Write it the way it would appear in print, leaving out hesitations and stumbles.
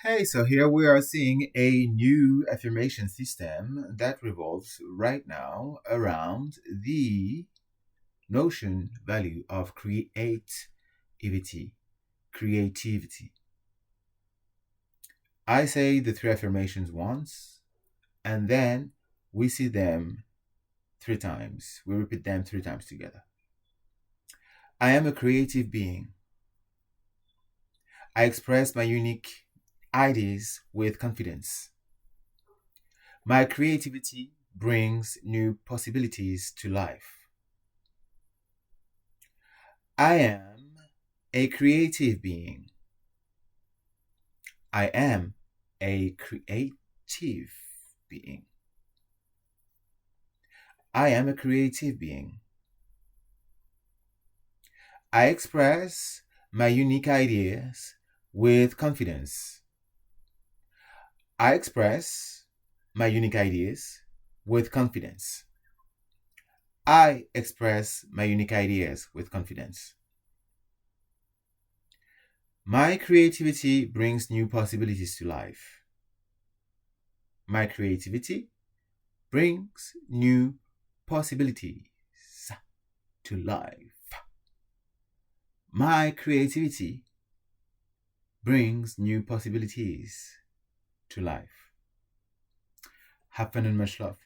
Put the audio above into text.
Hey, so here we are seeing a new affirmation system that revolves right now around the notion value of creativity. Creativity. I say the three affirmations once, and then we see them three times. We repeat them three times together. I am a creative being. I express my unique ideas with confidence. My creativity brings new possibilities to life. I am a creative being. I am a creative being. I am a creative being. I express my unique ideas with confidence. I express my unique ideas with confidence. I express my unique ideas with confidence. My creativity brings new possibilities to life. My creativity brings new possibilities to life. My creativity brings new possibilities to life. Have fun and much love.